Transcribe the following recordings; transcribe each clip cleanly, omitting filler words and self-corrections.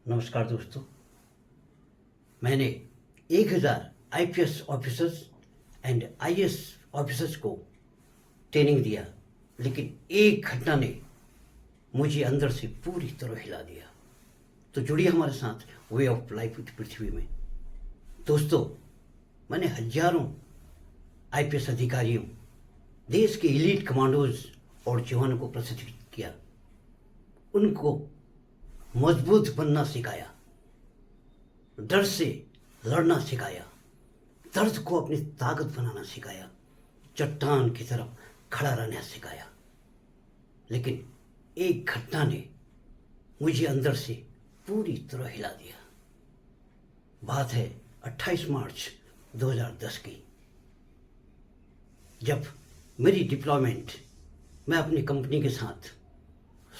नमस्कार दोस्तों। मैंने 1000 IPS officers and IAS officers को ट्रेनिंग दिया, लेकिन एक घटना ने मुझे अंदर से पूरी तरह हिला दिया। तो जुड़िए हमारे साथ वे ऑफ लाइफ पृथ्वी में। दोस्तों, मैंने हजारों आईपीएस अधिकारियों, देश के एलीट कमांडोज और जवानों को प्रशिक्षित किया। उनको मजबूत बनना सिखाया, डर से लड़ना सिखाया, दर्द को अपनी ताकत बनाना सिखाया, चट्टान की तरफ खड़ा रहना सिखाया। लेकिन एक घटना ने मुझे अंदर से पूरी तरह हिला दिया। बात है 28 मार्च 2010 की, जब मेरी डिप्लॉयमेंट, मैं अपनी कंपनी के साथ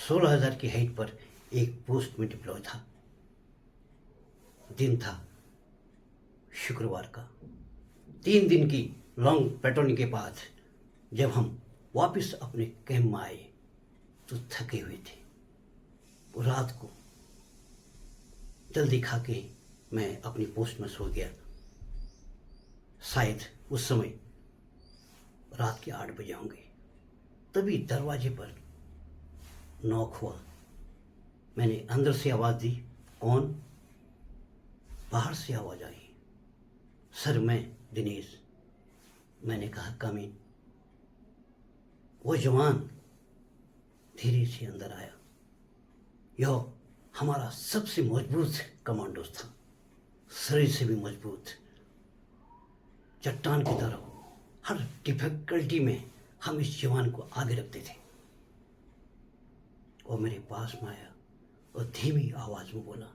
16,000 की हाइट पर एक पोस्ट में डिप्लॉय था। दिन था शुक्रवार का। 3 दिन की लॉन्ग पेट्रोलिंग के बाद जब हम वापस अपने कैंप में आए तो थके हुए थे। रात को जल्दी खा के मैं अपनी पोस्ट में सो गया। शायद उस समय रात के 8 बजे होंगे। तभी दरवाजे पर नॉक हुआ। मैंने अंदर से आवाज़ दी, कौन? बाहर से आवाज़ आई, सर मैं दिनेश। मैंने कहा कम इन। वो जवान धीरे से अंदर आया। यह हमारा सबसे मजबूत कमांडो था, शरीर से भी मजबूत, चट्टान की तरह। हर डिफिकल्टी में हम इस जवान को आगे रखते थे। वो मेरे पास में आया और धीमी आवाज में बोला।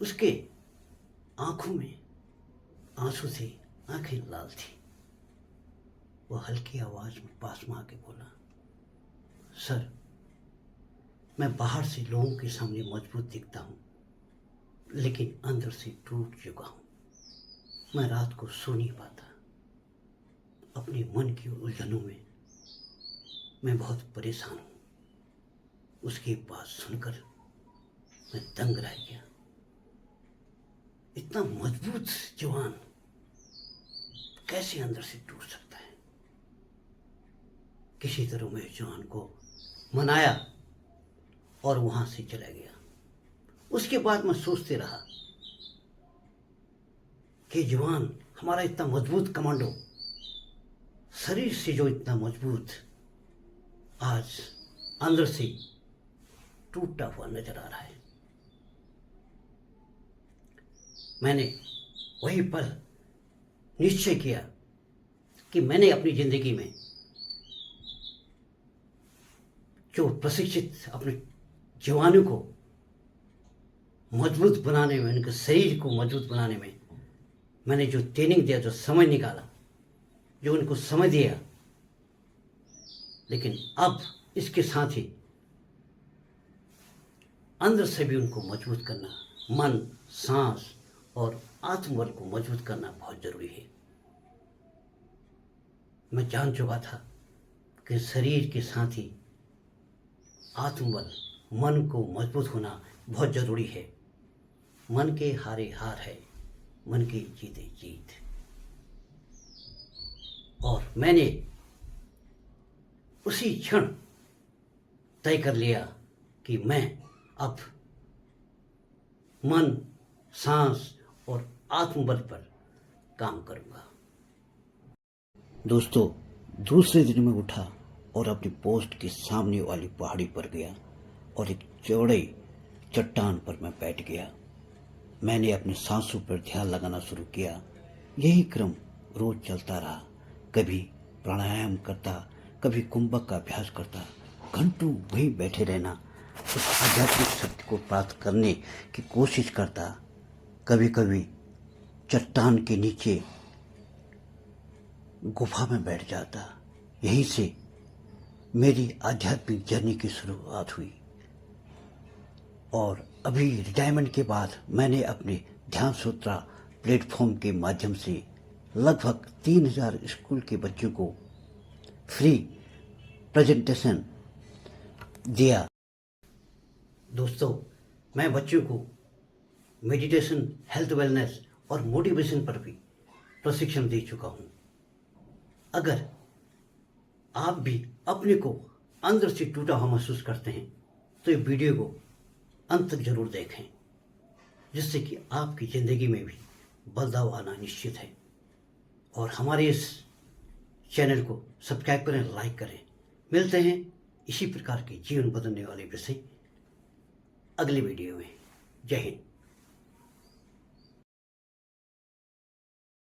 उसके आंखों में आंसू थे, आंखें लाल थी। वो हल्की आवाज में पास में आके बोला, सर मैं बाहर से लोगों के सामने मजबूत दिखता हूं, लेकिन अंदर से टूट चुका हूं। मैं रात को सो नहीं पाता। अपने मन की उलझनों में मैं बहुत परेशान हूं। उसकी बात सुनकर मैं दंग रह गया। इतना मजबूत जवान कैसे अंदर से टूट सकता है? किसी तरह मैं जवान को मनाया और वहां से चला गया। उसके बाद मैं सोचते रहा कि जवान हमारा इतना मजबूत कमांडो, शरीर से जो इतना मजबूत, आज अंदर से टूटा हुआ नजर आ रहा है। मैंने वही पल निश्चय किया कि मैंने अपनी जिंदगी में जो प्रशिक्षित अपने जवानों को मजबूत बनाने में, उनके शरीर को मजबूत बनाने में मैंने जो ट्रेनिंग दिया, जो समय निकाला, जो उनको समय दिया, लेकिन अब इसके साथ ही अंदर से भी उनको मजबूत करना, मन, सांस और आत्मबल को मजबूत करना बहुत जरूरी है। मैं जान चुका था कि शरीर के साथ ही आत्मबल, मन को मजबूत होना बहुत जरूरी है। मन के हारे हार है, मन के जीते जीत। और मैंने उसी क्षण तय कर लिया कि मैं अब मन, सांस और आत्मबल पर काम करूंगा। दोस्तों, दूसरे दिन मैं उठा और अपनी पोस्ट के सामने वाली पहाड़ी पर गया और एक चौड़े चट्टान पर मैं बैठ गया। मैंने अपने सांसों पर ध्यान लगाना शुरू किया। यही क्रम रोज चलता रहा। कभी प्राणायाम करता, कभी कुंभक का अभ्यास करता, घंटों वहीं बैठे रहना, उस आध्यात्मिक शक्ति को प्राप्त करने की कोशिश करता। कभी कभी चट्टान के नीचे गुफा में बैठ जाता। यहीं से मेरी आध्यात्मिक जर्नी की शुरुआत हुई। और अभी रिटायरमेंट के बाद मैंने अपने ध्यान सूत्रा प्लेटफॉर्म के माध्यम से लगभग 3000 स्कूल के बच्चों को फ्री प्रेजेंटेशन दिया। दोस्तों, मैं बच्चों को मेडिटेशन, हेल्थ वेलनेस और मोटिवेशन पर भी प्रशिक्षण दे चुका हूँ। अगर आप भी अपने को अंदर से टूटा हुआ महसूस करते हैं तो ये वीडियो को अंत तक जरूर देखें, जिससे कि आपकी ज़िंदगी में भी बदलाव आना निश्चित है। और हमारे इस चैनल को सब्सक्राइब करें, लाइक करें। मिलते हैं इसी प्रकार के जीवन बदलने वाले विषय अगले वीडियो में। जय हिंद।